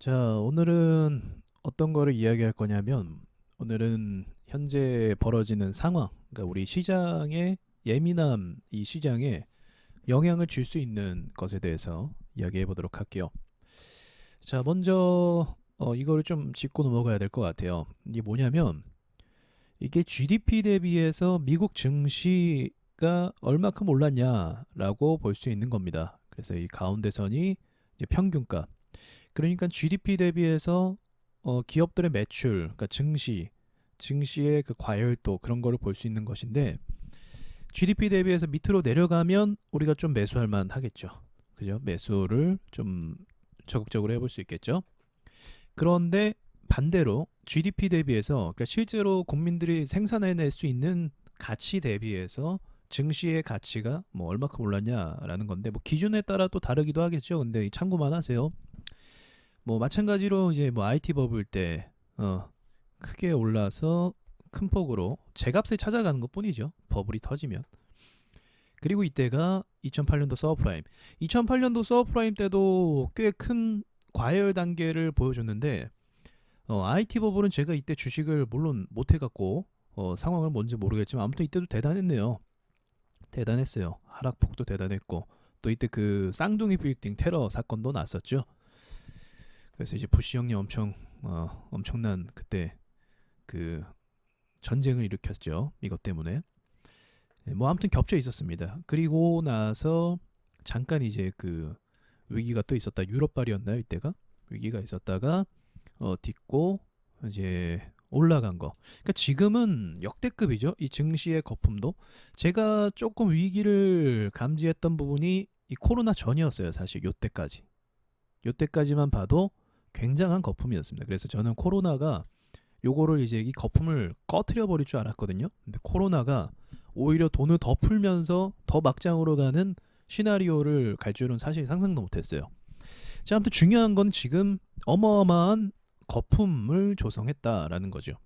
자, 오늘은 어떤 거를 이야기할 거냐면, 오늘은 현재 벌어지는 상황, 그러니까 우리 시장의 예민함, 이 시장에 영향을 줄 수 있는 것에 대해서 이야기해 보도록 할게요. 자, 먼저 이거를 좀 짚고 넘어가야 될 것 같아요. 이게 뭐냐면, 이게 GDP 대비해서 미국 증시가 얼마큼 올랐냐라고 볼 수 있는 겁니다. 그래서 이 가운데선이 이제 평균가. 그러니까 GDP 대비해서 기업들의 매출, 그러니까 증시의 그 과열도 그런 거를 볼 수 있는 것인데 GDP 대비해서 밑으로 내려가면 우리가 좀 매수할 만 하겠죠. 그죠? 매수를 좀 적극적으로 해볼 수 있겠죠. 그런데 반대로 GDP 대비해서 그러니까 실제로 국민들이 생산해낼 수 있는 가치 대비해서 증시의 가치가 뭐 얼마큼 올랐냐라는 건데 뭐 기준에 따라 또 다르기도 하겠죠. 근데 참고만 하세요. 뭐 마찬가지로 이제 뭐 IT 버블 때 크게 올라서 큰 폭으로 제값을 찾아가는 것뿐이죠. 버블이 터지면. 그리고 이때가 2008년도 서브프라임. 2008년도 서브프라임 때도 꽤 큰 과열 단계를 보여줬는데 IT 버블은 제가 이때 주식을 물론 못 해갖고 상황을 뭔지 모르겠지만 아무튼 이때도 대단했네요. 대단했어요. 하락폭도 대단했고 또 이때 그 쌍둥이 빌딩 테러 사건도 났었죠. 그래서 이제 부시 형님 엄청난 그때 그 전쟁을 일으켰죠. 이것 때문에. 뭐 아무튼 겹쳐 있었습니다. 그리고 나서 잠깐 이제 그 위기가 또 있었다. 유럽발이었나요 이때가? 위기가 있었다가 딛고 이제 올라간 거. 그러니까 지금은 역대급이죠. 이 증시의 거품도. 제가 조금 위기를 감지했던 부분이 이 코로나 전이었어요. 사실 요때까지. 요때까지만 봐도 굉장한 거품이었습니다. 그래서 저는 코로나가 요거를 이제 이 거품을 꺼트려 버릴 줄 알았거든요. 근데 코로나가 오히려 돈을 더 풀면서 더 막장으로 가는 시나리오를 갈 줄은 사실 상상도 못했어요. 자, 아무튼 중요한 건 지금 어마어마한 거품을 조성했다라는 거죠.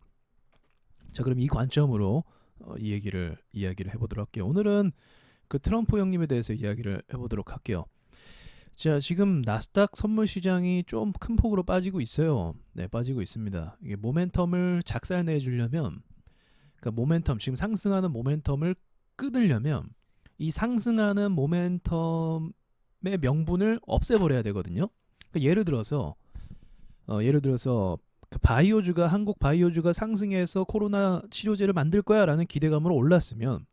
자, 그럼 이 관점으로 이 이야기를 해보도록 할게요. 오늘은 그 트럼프 형님에 대해서 이야기를 해보도록 할게요. 자, 지금 나스닥 선물 시장이 좀 큰 폭으로 빠지고 있어요. 네, 빠지고 있습니다. 이게 모멘텀을 작살내 주려면 그러니까 모멘텀 지금 상승하는 모멘텀을 끊으려면 이 상승하는 모멘텀의 명분을 없애버려야 되거든요. 그러니까 예를 들어서 그 바이오주가 한국 바이오주가 상승해서 코로나 치료제를 만들 거야라는 기대감으로 올랐으면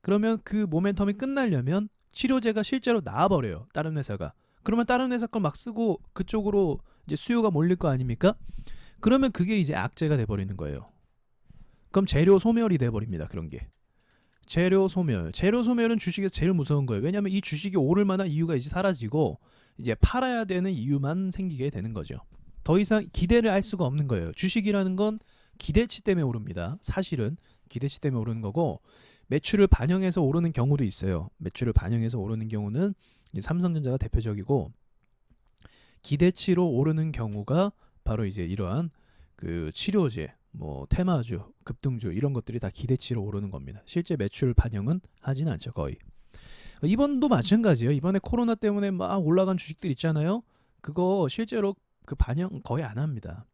그러면 그 모멘텀이 끝나려면 치료제가 실제로 나와버려요. 다른 회사가. 그러면 다른 회사 걸 막 쓰고 그쪽으로 이제 수요가 몰릴 거 아닙니까? 그러면 그게 이제 악재가 돼버리는 거예요. 그럼 재료 소멸이 돼버립니다. 그런 게. 재료 소멸. 재료 소멸은 주식에서 제일 무서운 거예요. 왜냐하면 이 주식이 오를 만한 이유가 이제 사라지고 이제 팔아야 되는 이유만 생기게 되는 거죠. 더 이상 기대를 할 수가 없는 거예요. 주식이라는 건 기대치 때문에 오릅니다. 사실은 기대치 때문에 오르는 거고 매출을 반영해서 오르는 경우도 있어요. 매출을 반영해서 오르는 경우는 삼성전자가 대표적이고 기대치로 오르는 경우가 바로 이제 이러한 그 치료제, 뭐 테마주, 급등주 이런 것들이 다 기대치로 오르는 겁니다. 실제 매출 반영은 하진 않죠 거의. 이번도 마찬가지예요. 이번에 코로나 때문에 막 올라간 주식들 있잖아요. 그거 실제로 그 반영 거의 안 합니다.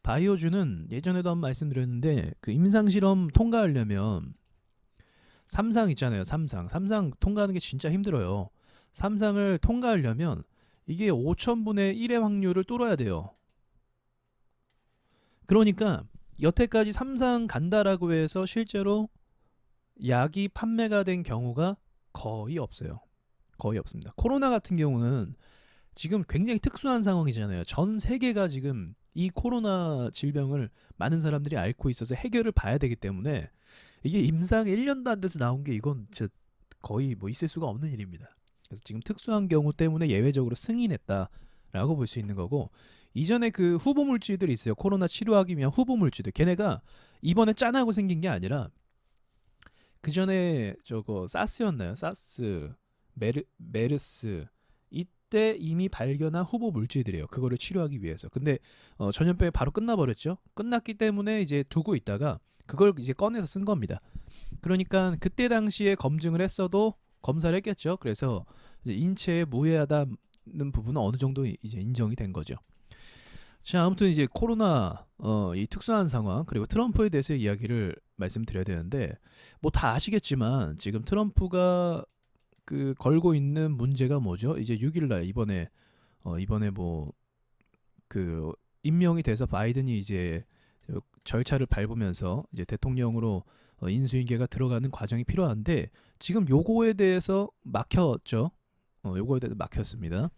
바이오주는 예전에도 한번 말씀드렸는데 그 임상실험 통과하려면 삼상 있잖아요. 삼상 통과하는 게 진짜 힘들어요. 삼상을 통과하려면 이게 5천분의 1의 확률을 뚫어야 돼요. 그러니까 여태까지 삼상 간다라고 해서 실제로 약이 판매가 된 경우가 거의 없어요. 거의 없습니다. 코로나 같은 경우는 지금 굉장히 특수한 상황이잖아요. 전 세계가 지금 이 코로나 질병을 많은 사람들이 앓고 있어서 해결을 봐야 되기 때문에 이게 임상 1년도 안 돼서 나온 게 이건 진짜 거의 뭐 있을 수가 없는 일입니다. 그래서 지금 특수한 경우 때문에 예외적으로 승인했다라고 볼 수 있는 거고 이전에 그 후보 물질들이 있어요. 코로나 치료하기 위한 후보 물질들. 걔네가 이번에 짠하고 생긴 게 아니라 그 전에 저거 사스였나요? 사스, 메르스 이때 이미 발견한 후보 물질들이에요. 그거를 치료하기 위해서. 근데 전염병이 바로 끝나버렸죠. 끝났기 때문에 이제 두고 있다가 그걸 이제 꺼내서 쓴 겁니다. 그러니까 그때 당시에 검증을 했어도 검사를 했겠죠. 그래서 이제 인체에 무해하다는 부분은 어느 정도 이제 인정이 된 거죠. 자, 아무튼 이제 코로나 이 특수한 상황 그리고 트럼프에 대해서 이야기를 말씀드려야 되는데 뭐 다 아시겠지만 지금 트럼프가 그 걸고 있는 문제가 뭐죠? 이제 6일 날 이번에 뭐 그 임명이 돼서 바이든이 이제 절차를 밟으면서 이제 대통령으로 인수인계가 들어가는 과정이 필요한데 지금 요거에 대해서 막혔죠. 요거에 대해서 막혔습니다.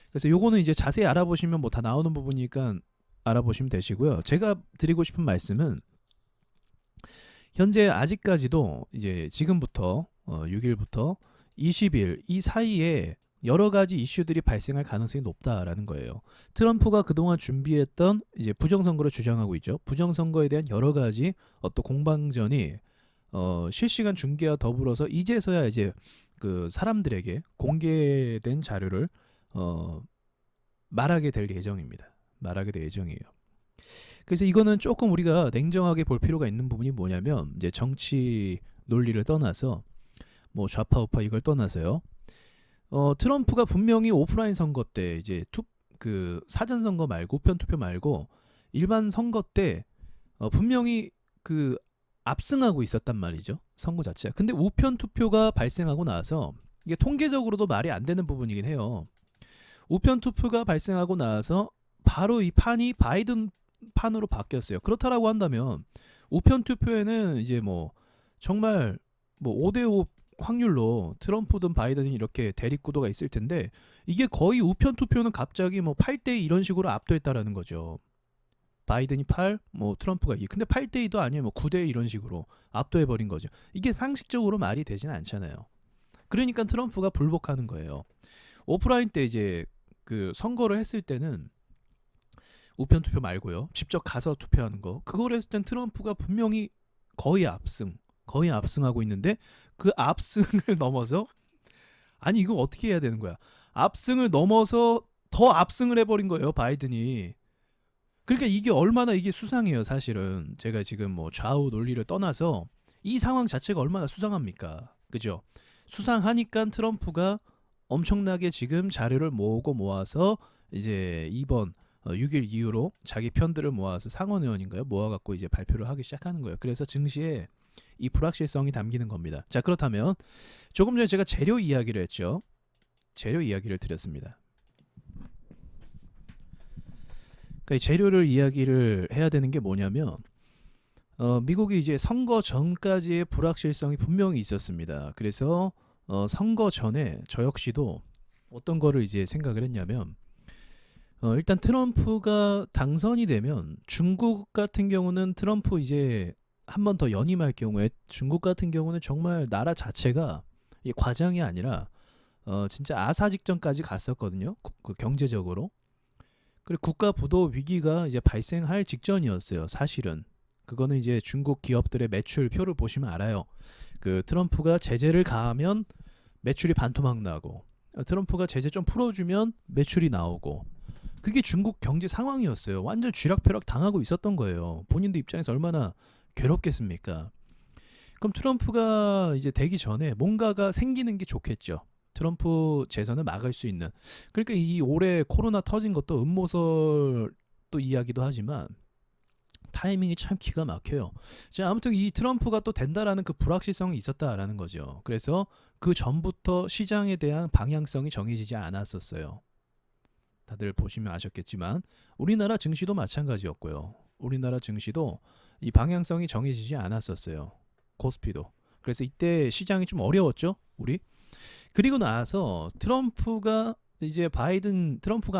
그래서 요거는 이제 자세히 알아보시면 뭐 다 나오는 부분이니까 알아보시면 되시고요. 제가 드리고 싶은 말씀은 현재 아직까지도 이제 지금부터 6일부터 20일 이 사이에 여러 가지 이슈들이 발생할 가능성이 높다라는 거예요. 트럼프가 그동안 준비했던 이제 부정선거를 주장하고 있죠. 부정선거에 대한 여러 가지 어떤 공방전이 실시간 중계와 더불어서 이제서야 이제 그 사람들에게 공개된 자료를 말하게 될 예정입니다. 말하게 될 예정이에요. 그래서 이거는 조금 우리가 냉정하게 볼 필요가 있는 부분이 뭐냐면 이제 정치 논리를 떠나서 뭐 좌파 우파 이걸 떠나서요. 트럼프가 분명히 오프라인 선거 때 이제 그 사전 선거 말고 우편 투표 말고 일반 선거 때 분명히 그 압승하고 있었단 말이죠. 선거 자체가. 근데 우편 투표가 발생하고 나서 이게 통계적으로도 말이 안 되는 부분이긴 해요. 우편 투표가 발생하고 나서 바로 이 판이 바이든 판으로 바뀌었어요. 그렇다라고 한다면 우편 투표에는 이제 뭐 정말 뭐 5대5 확률로 트럼프든 바이든이 이렇게 대립구도가 있을 텐데 이게 거의 우편 투표는 갑자기 뭐 8대2 이런 식으로 압도했다라는 거죠. 바이든이 8, 뭐 트럼프가 2. 근데 8대2도 아니에요. 뭐 9대1 이런 식으로 압도해버린 거죠. 이게 상식적으로 말이 되진 않잖아요. 그러니까 트럼프가 불복하는 거예요. 오프라인 때 이제 그 선거를 했을 때는 우편 투표 말고요. 직접 가서 투표하는 거. 그걸 했을 땐 트럼프가 분명히 거의 압승하고 있는데 그 압승을 넘어서 아니 이거 어떻게 해야 되는 거야? 압승을 넘어서 더 압승을 해버린 거예요. 바이든이. 그러니까 이게 얼마나 이게 수상해요. 사실은 제가 지금 뭐 좌우 논리를 떠나서 이 상황 자체가 얼마나 수상합니까? 그죠? 수상하니까 트럼프가 엄청나게 지금 자료를 모아서 이제 이번 6일 이후로 자기 편들을 모아서 상원 의원인가요? 모아갖고 이제 발표를 하기 시작하는 거예요. 그래서 증시에 이 불확실성이 담기는 겁니다. 자, 그렇다면 조금 전에 제가 재료 이야기를 했죠. 재료 이야기를 드렸습니다. 그러니까 이 재료를 이야기를 해야 되는 게 뭐냐면 미국이 이제 선거 전까지의 불확실성이 분명히 있었습니다. 그래서 선거 전에 저 역시도 어떤 거를 이제 생각을 했냐면 일단 트럼프가 당선이 되면 중국 같은 경우는 트럼프 이제 한 번 더 연임할 경우에 중국 같은 경우는 정말 나라 자체가 이 과장이 아니라 진짜 아사 직전까지 갔었거든요. 그 경제적으로. 그리고 국가 부도 위기가 이제 발생할 직전이었어요. 사실은. 그거는 이제 중국 기업들의 매출표를 보시면 알아요. 그 트럼프가 제재를 가하면 매출이 반토막 나고 트럼프가 제재 좀 풀어주면 매출이 나오고 그게 중국 경제 상황이었어요. 완전 쥐락펴락 당하고 있었던 거예요. 본인들 입장에서 얼마나 괴롭겠습니까? 그럼 트럼프가 이제 되기 전에 뭔가가 생기는 게 좋겠죠. 트럼프 재선을 막을 수 있는. 그러니까 이 올해 코로나 터진 것도 음모설 또 이야기도 하지만 타이밍이 참 기가 막혀요. 자, 아무튼 이 트럼프가 또 된다라는 그 불확실성이 있었다라는 거죠. 그래서 그 전부터 시장에 대한 방향성이 정해지지 않았었어요. 다들 보시면 아셨겠지만 우리나라 증시도 마찬가지였고요. 우리나라 증시도 이 방향성이 정해지지 않았었어요. 코스피도. 그래서 이때 시장이 좀 어려웠죠, 우리. 그리고 나서 트럼프가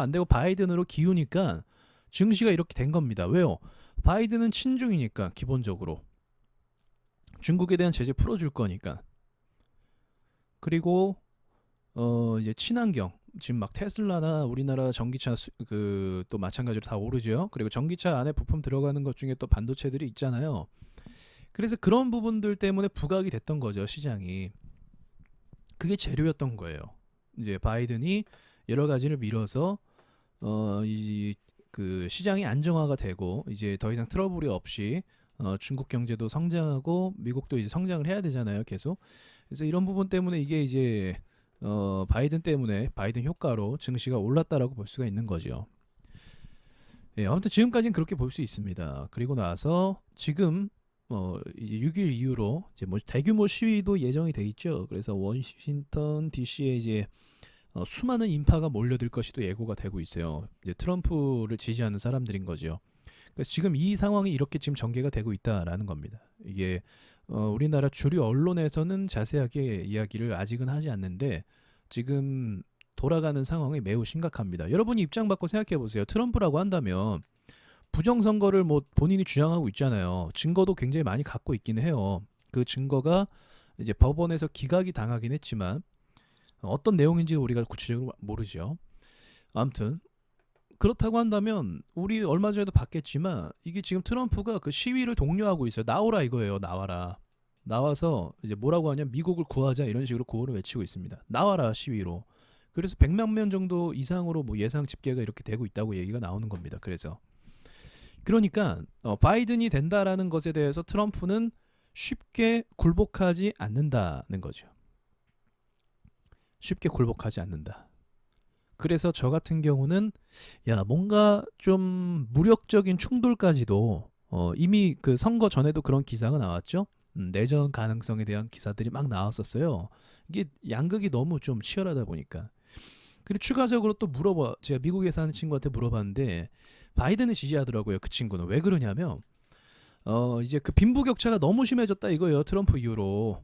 안 되고 바이든으로 기우니까 증시가 이렇게 된 겁니다. 왜요? 바이든은 친중이니까 기본적으로 중국에 대한 제재 풀어줄 거니까. 그리고 이제 친환경 지금 막 테슬라나 우리나라 전기차 또 마찬가지로 다 오르죠. 그리고 전기차 안에 부품 들어가는 것 중에 또 반도체들이 있잖아요. 그래서 그런 부분들 때문에 부각이 됐던 거죠, 시장이. 그게 재료였던 거예요. 이제 바이든이 여러 가지를 밀어서 그 시장이 안정화가 되고 이제 더 이상 트러블이 없이 중국 경제도 성장하고 미국도 이제 성장을 해야 되잖아요, 계속. 그래서 이런 부분 때문에 이게 이제 바이든 효과로 증시가 올랐다라고 볼 수가 있는 거죠. 예, 아무튼 지금까지는 그렇게 볼 수 있습니다. 그리고 나서 지금 이제 6일 이후로 이제 뭐 대규모 시위도 예정이 돼 있죠. 그래서 워싱턴 DC에 이제 수많은 인파가 몰려들 것이도 예고가 되고 있어요. 이제 트럼프를 지지하는 사람들인 거죠. 그래서 지금 이 상황이 이렇게 지금 전개가 되고 있다라는 겁니다. 이게 우리나라 주류 언론에서는 자세하게 이야기를 아직은 하지 않는데 지금 돌아가는 상황이 매우 심각합니다. 여러분이 입장 바꿔 생각해 보세요. 트럼프라고 한다면 부정선거를 뭐 본인이 주장하고 있잖아요. 증거도 굉장히 많이 갖고 있긴 해요. 그 증거가 이제 법원에서 기각이 당하긴 했지만 어떤 내용인지 우리가 구체적으로 모르죠. 아무튼 그렇다고 한다면 우리 얼마 전에도 봤겠지만 이게 지금 트럼프가 그 시위를 독려하고 있어요. 나오라 이거예요. 나와라. 나와서 이제 뭐라고 하냐, 미국을 구하자 이런 식으로 구호를 외치고 있습니다. 나와라 시위로. 그래서 100만 명 정도 이상으로 뭐 예상 집계가 이렇게 되고 있다고 얘기가 나오는 겁니다. 그래서 그러니까 바이든이 된다라는 것에 대해서 트럼프는 쉽게 굴복하지 않는다는 거죠. 쉽게 굴복하지 않는다. 그래서 저 같은 경우는 야, 뭔가 좀 무력적인 충돌까지도 이미 그 선거 전에도 그런 기사가 나왔죠. 내전 가능성에 대한 기사들이 막 나왔었어요. 이게 양극이 너무 좀 치열하다 보니까. 그리고 추가적으로 또 제가 미국에 사는 친구한테 물어봤는데 바이든을 지지하더라고요. 그 친구는. 왜 그러냐면 이제 그 빈부격차가 너무 심해졌다 이거예요. 트럼프 이후로.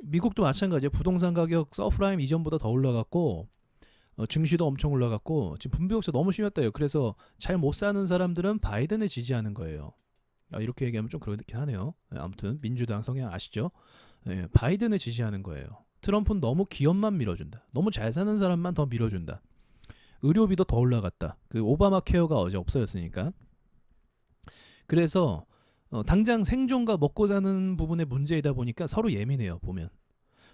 미국도 마찬가지예요. 부동산 가격 서프라임 이전보다 더 올라갔고 증시도 엄청 올라갔고 지금 빈부격차 너무 심했다요. 그래서 잘 못 사는 사람들은 바이든을 지지하는 거예요. 이렇게 얘기하면 좀 그렇긴 하네요. 아무튼 민주당 성향 아시죠? 예, 바이든을 지지하는 거예요. 트럼프는 너무 기업만 밀어준다. 너무 잘 사는 사람만 더 밀어준다. 의료비도 더 올라갔다. 그 오바마 케어가 어제 없어졌으니까. 그래서 당장 생존과 먹고 사는 부분의 문제이다 보니까 서로 예민해요. 보면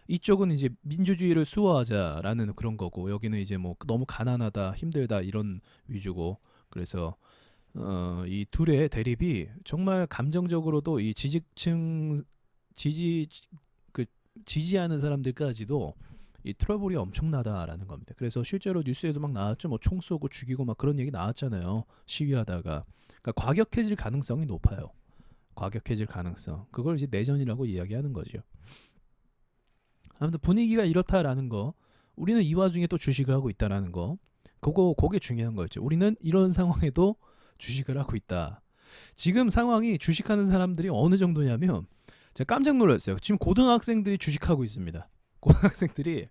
이쪽은 이제 민주주의를 수호하자라는 그런 거고 여기는 이제 뭐 너무 가난하다, 힘들다 이런 위주고. 그래서 이 둘의 대립이 정말 감정적으로도 이 지지층 지지하는 사람들까지도 이 트러블이 엄청나다라는 겁니다. 그래서 실제로 뉴스에도 막 나왔죠. 뭐 총 쏘고 죽이고 막 그런 얘기 나왔잖아요. 시위하다가. 그러니까 과격해질 가능성이 높아요. 과격해질 가능성. 그걸 이제 내전이라고 이야기하는 거죠. 아무튼 분위기가 이렇다라는 거. 우리는 이 와중에 또 주식을 하고 있다라는 거. 그게 중요한 거였죠. 우리는 이런 상황에도 주식을 하고 있다. 지금 상황이 주식하는 사람들이 어느 정도냐면 제가 깜짝 놀랐어요. 지금 고등학생들이 주식하고 있습니다. 고등학생들이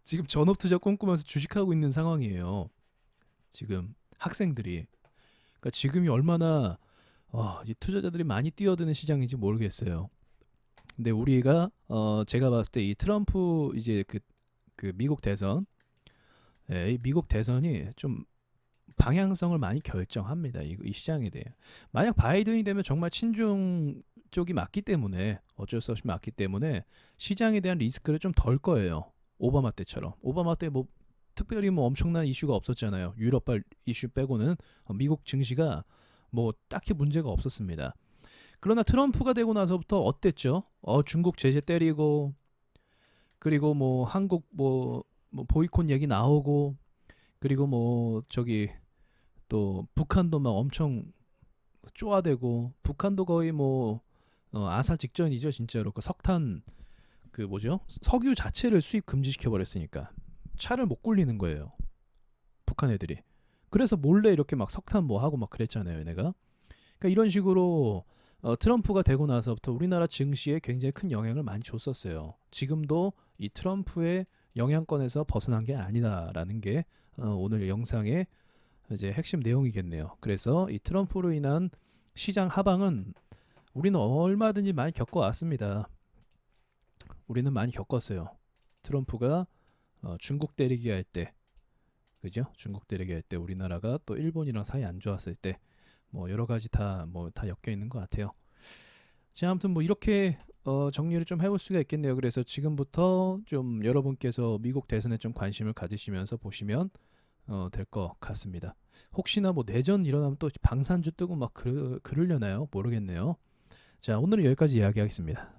지금 전업투자 꿈꾸면서 주식하고 있는 상황이에요. 지금 학생들이. 그러니까 지금이 얼마나 이 투자자들이 많이 뛰어드는 시장인지 모르겠어요. 근데 우리가 제가 봤을 때 이 트럼프 이제 그 미국 대선, 이 미국 대선이 좀 방향성을 많이 결정합니다. 이 시장에 대해. 만약 바이든이 되면 정말 친중 쪽이 맞기 때문에 어쩔 수 없이 맞기 때문에 시장에 대한 리스크를 좀 덜 거예요. 오바마 때처럼. 오바마 때 뭐 특별히 뭐 엄청난 이슈가 없었잖아요. 유럽발 이슈 빼고는 미국 증시가 뭐 딱히 문제가 없었습니다. 그러나 트럼프가 되고 나서부터 어땠죠? 중국 제재 때리고 그리고 뭐 한국 뭐 보이콧 얘기 나오고 그리고 뭐 저기 또 북한도 막 엄청 쪼아대고 북한도 거의 뭐 아사 직전이죠. 진짜로 그 석탄 그 뭐죠? 석유 자체를 수입 금지시켜 버렸으니까 차를 못 굴리는 거예요. 북한 애들이. 그래서 몰래 이렇게 막 석탄 뭐 하고 막 그랬잖아요. 얘네가. 그러니까 이런 식으로 트럼프가 되고 나서부터 우리나라 증시에 굉장히 큰 영향을 많이 줬었어요. 지금도 이 트럼프의 영향권에서 벗어난 게 아니다라는 게 오늘 영상의 이제 핵심 내용이겠네요. 그래서 이 트럼프로 인한 시장 하방은 우리는 얼마든지 많이 겪어왔습니다. 우리는 많이 겪었어요. 트럼프가 중국 때리기 할 때, 그죠? 중국 때리기 할 때 우리나라가 또 일본이랑 사이 안 좋았을 때 뭐 여러 가지 다 엮여 있는 것 같아요. 자, 아무튼 뭐 이렇게 정리를 좀 해볼 수가 있겠네요. 그래서 지금부터 좀 여러분께서 미국 대선에 좀 관심을 가지시면서 보시면 될 것 같습니다. 혹시나 뭐 내전 일어나면 또 방산주 뜨고 막 그러려나요? 모르겠네요. 자, 오늘은 여기까지 이야기하겠습니다.